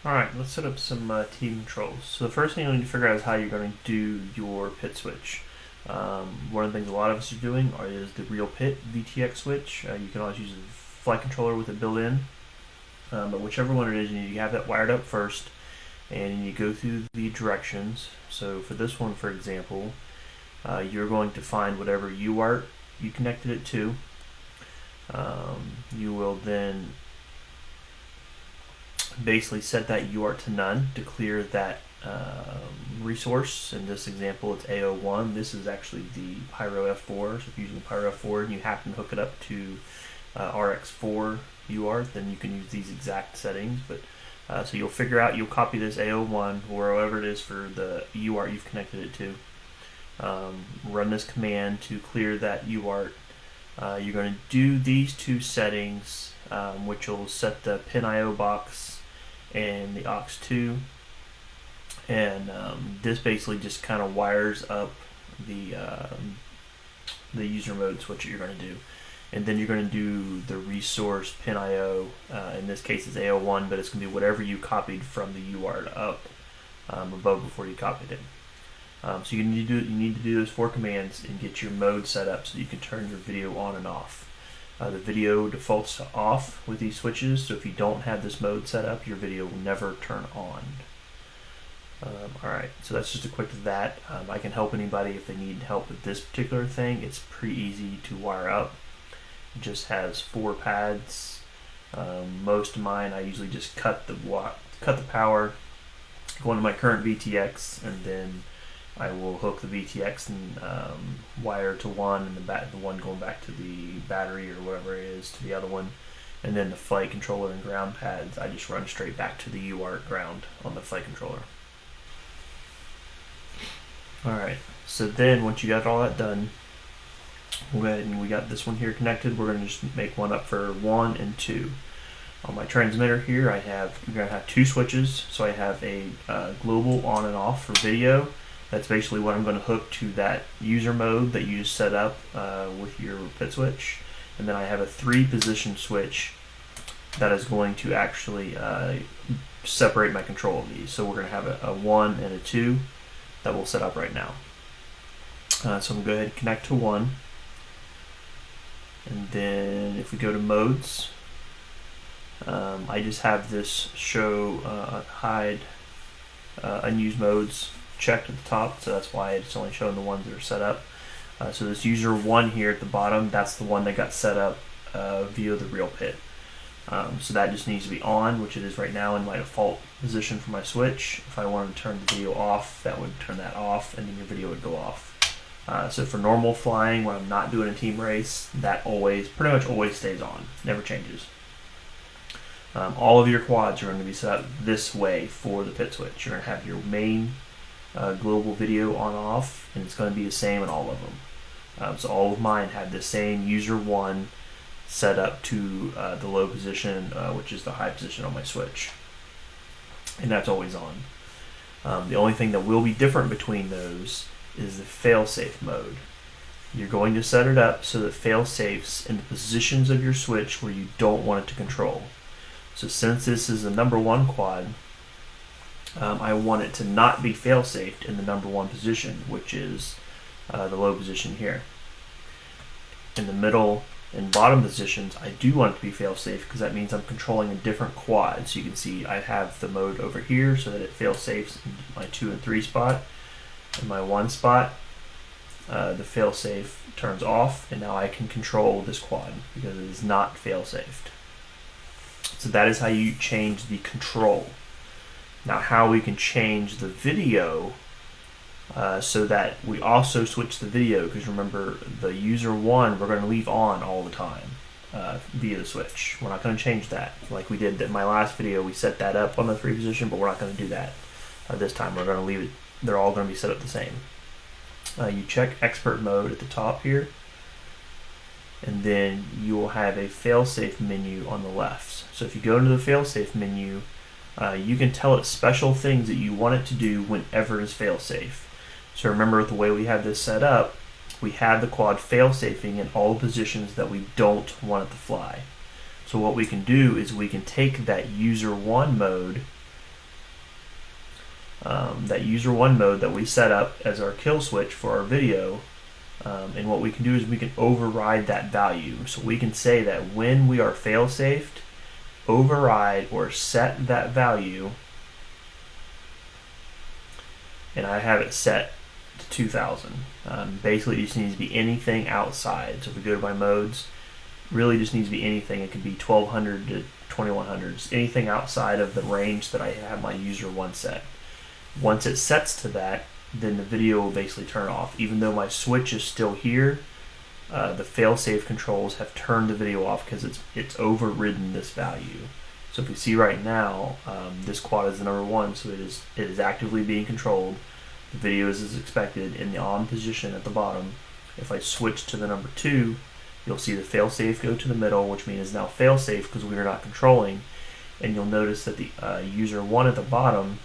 Alright, let's set up some team controls. So the first thing you need to figure out is how you're going to do your pit switch. One of the things a lot of us are doing is the real pit VTX switch. You can always use a flight controller with it built in. But whichever one it is, you need to have that wired up first, and you go through the directions. So for this one, for example, you're going to find whatever UART you connected it to. You will then basically set that UART to none to clear that resource. In this example, it's A01. This is actually the Pyro F4. So if you're using Pyro F4 and you happen to hook it up to RX4 UART, then you can use these exact settings. But so you'll copy this A01 or wherever it is for the UART you've connected it to. Run this command to clear that UART. You're going to do these two settings, which will set the pin IO box and the aux2, and this basically just kind of wires up the user mode switch that you're going to do. And then you're going to do the resource pin IO. In this case it's A01, but it's going to be whatever you copied from the UART up above before you copied it. So you need to do those four commands and get your mode set up so you can turn your video on and off. The video defaults to off with these switches, so if you don't have this mode set up, your video will never turn on. Alright, so that's just a quick to that. I can help anybody if they need help with this particular thing. It's pretty easy to wire up. It just has 4 pads. Most of mine, I usually just cut the power, go into my current VTX, and then I will hook the VTX and wire to one, and the one going back to the battery or whatever it is to the other one, and then the flight controller and ground pads I just run straight back to the UART ground on the flight controller. Alright, so then once you got all that done, we'll go ahead and we got this one here connected. We're going to just make one up for 1 and 2. On my transmitter here, we're going to have 2 switches. So I have a global on and off for video. That's basically what I'm going to hook to that user mode that you just set up with your pit switch. And then I have a 3 position switch that is going to actually separate my control of these. So we're going to have a 1 and a 2 that we'll set up right now. So I'm going to go ahead and connect to 1. And then if we go to modes, I just have this show hide unused modes checked at the top, so that's why it's only showing the ones that are set up. So this user 1 here at the bottom, that's the one that got set up via the real pit. So that just needs to be on, which it is right now in my default position for my switch. If I wanted to turn the video off, that would turn that off, and then your video would go off. So for normal flying, when I'm not doing a team race, that pretty much always stays on, never changes. All of your quads are going to be set up this way for the pit switch. You're going to have your main global video on off, and it's going to be the same in all of them. So all of mine have the same user 1 set up to the low position, which is the high position on my switch, and that's always on. The only thing that will be different between those is the failsafe mode. You're going to set it up so that failsafes in the positions of your switch where you don't want it to control. So since this is a number 1 quad, I want it to not be fail-safed in the number 1 position, which is the low position here. In the middle and bottom positions, I do want it to be fail-safe because that means I'm controlling a different quad. So you can see I have the mode over here so that it fail-safes in my 2 and 3 spot. In my 1 spot, the fail-safe turns off, and now I can control this quad because it is not fail-safed. So that is how you change the control. Now how we can change the video so that we also switch the video, because remember the user 1 we're going to leave on all the time via the switch. We're not going to change that. Like we did in my last video, we set that up on the 3 position, but we're not going to do that this time. We're going to leave it, they're all going to be set up the same. You check expert mode at the top here, and then you will have a failsafe menu on the left. So if you go into the failsafe menu, you can tell it special things that you want it to do whenever it is failsafe. So remember, the way we have this set up, we have the quad failsafing in all positions that we don't want it to fly. So what we can do is we can take that user 1 mode that user one mode that we set up as our kill switch for our video. And what we can do is we can override that value. So we can say that when we are fail-safed, override or set that value, and I have it set to 2000. Basically, it just needs to be anything outside. So if we go to my modes, really just needs to be anything. It could be 1200 to 2100, just anything outside of the range that I have my user one set. Once it sets to that, then the video will basically turn off. Even though my switch is still here, the fail-safe controls have turned the video off because it's overridden this value. So if we see right now, this quad is the number one, so it is actively being controlled. The video is as expected in the on position at the bottom. If I switch to the number two, you'll see the fail-safe go to the middle, which means it's now fail-safe because we are not controlling. And you'll notice that the user one at the bottom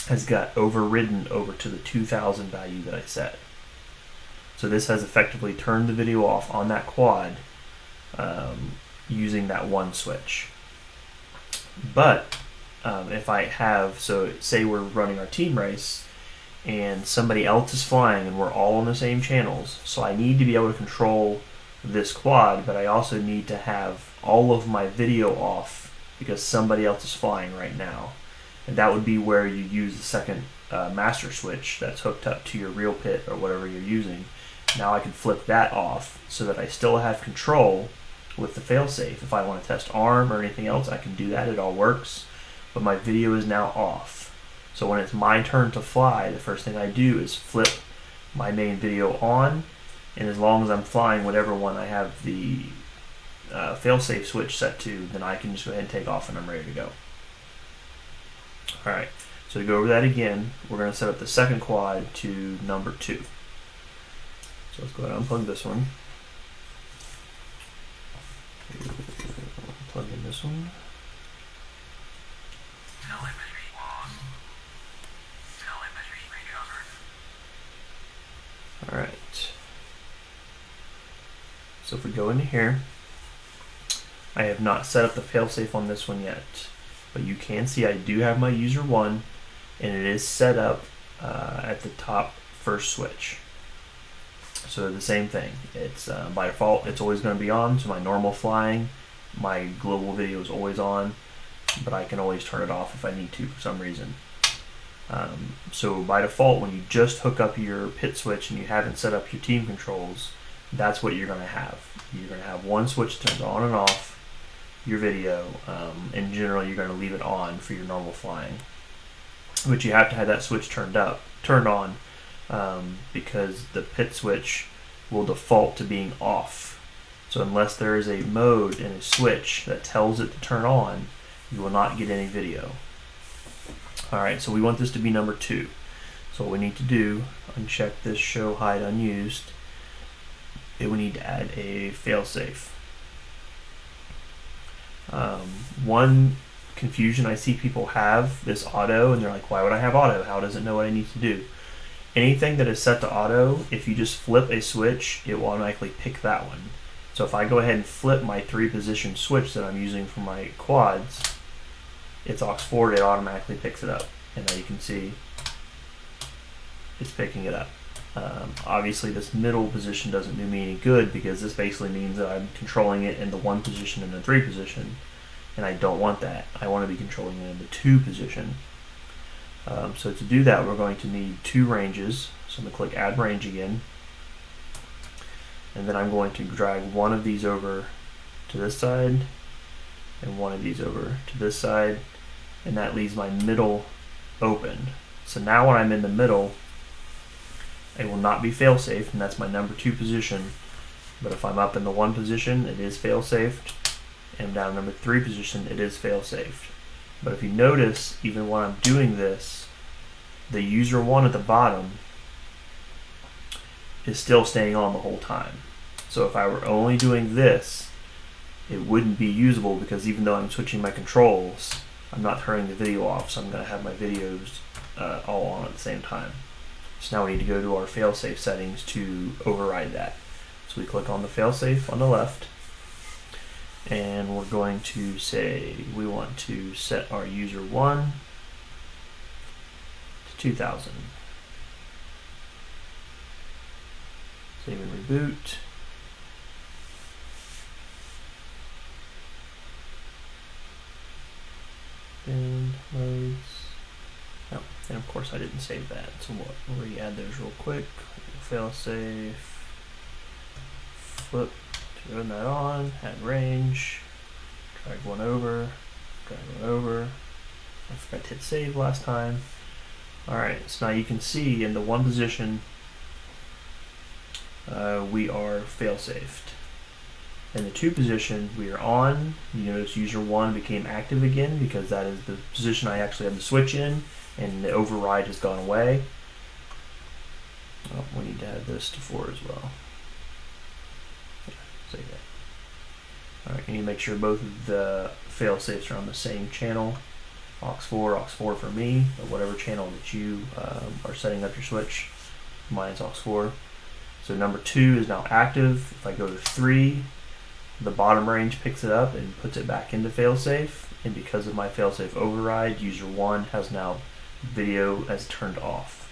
has got overridden over to the 2000 value that I set. So this has effectively turned the video off on that quad using that one switch. But if I have, so say we're running our team race and somebody else is flying and we're all on the same channels, so I need to be able to control this quad, but I also need to have all of my video off because somebody else is flying right now. And that would be where you use the second master switch that's hooked up to your real pit or whatever you're using. Now I can flip that off so that I still have control with the failsafe. If I want to test arm or anything else, I can do that. It all works. But my video is now off. So when it's my turn to fly, the first thing I do is flip my main video on. And as long as I'm flying whatever one I have the failsafe switch set to, then I can just go ahead and take off and I'm ready to go. Alright, so to go over that again, we're going to set up the second quad to number 2. So let's go ahead and unplug this one. Plug in this one. Alright. So if we go into here, I have not set up the failsafe on this one yet. But you can see I do have my user one, and it is set up at the top first switch. So the same thing. It's by default it's always going to be on. So my normal flying, my global video is always on, but I can always turn it off if I need to for some reason. So by default, when you just hook up your pit switch and you haven't set up your team controls, that's what you're going to have. You're going to have one switch that turns on and off your video, and generally you're going to leave it on for your normal flying, but you have to have that switch turned on, because the pit switch will default to being off. So unless there is a mode and a switch that tells it to turn on, you will not get any video. Alright, so we want this to be number 2. So what we need to do, uncheck this show hide unused, and we need to add a failsafe. One confusion I see people have this auto, and they're like, why would I have auto? How does it know what I need to do? Anything that is set to auto, if you just flip a switch, it will automatically pick that one. So if I go ahead and flip my 3-position switch that I'm using for my quads, it's aux forward, it automatically picks it up. And now you can see it's picking it up. Obviously this middle position doesn't do me any good because this basically means that I'm controlling it in the 1 position and the 3 position, and I don't want that. I want to be controlling it in the 2 position. So to do that, we're going to need 2 ranges. So I'm going to click add range again, and then I'm going to drag one of these over to this side and one of these over to this side, and that leaves my middle open. So now when I'm in the middle, it will not be fail-safe, and that's my number 2 position. But if I'm up in the 1 position, it is fail-safed, and down number 3 position, it is fail-safed. But if you notice, even when I'm doing this, the user 1 at the bottom is still staying on the whole time. So if I were only doing this, it wouldn't be usable because even though I'm switching my controls, I'm not turning the video off, so I'm going to have my videos all on at the same time. So now we need to go to our failsafe settings to override that. So we click on the failsafe on the left, and we're going to say we want to set our user 1 2000. Save and reboot. And modes. Oh, and of course I didn't save that, so we'll re-add those real quick. Failsafe. Flip. Turn that on. Add range. Drag one over. Drag one over. I forgot to hit save last time. Alright, so now you can see in the one position we are fail-safed. In the two position we are on. You notice user 1 became active again because that is the position I actually had the switch in, and the override has gone away. Oh, we need to add this to 4 as well. Yeah, save that. Alright, you need to make sure both of the fail-safes are on the same channel. aux4 for me, or whatever channel that you are setting up your switch. Mine is aux4. So number 2 is now active. If I go to 3, the bottom range picks it up and puts it back into failsafe. And because of my failsafe override, user 1 has now video as turned off.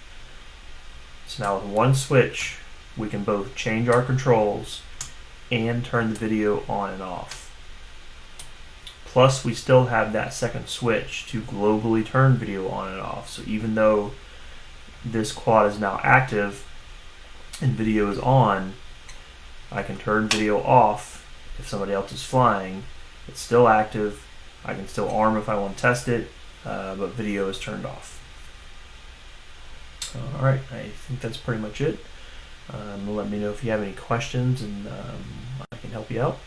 So now with one switch, we can both change our controls and turn the video on and off. Plus, we still have that second switch to globally turn video on and off. So even though this quad is now active and video is on, I can turn video off if somebody else is flying. It's still active. I can still arm if I want to test it, but video is turned off. Alright, I think that's pretty much it. Let me know if you have any questions, and I can help you out.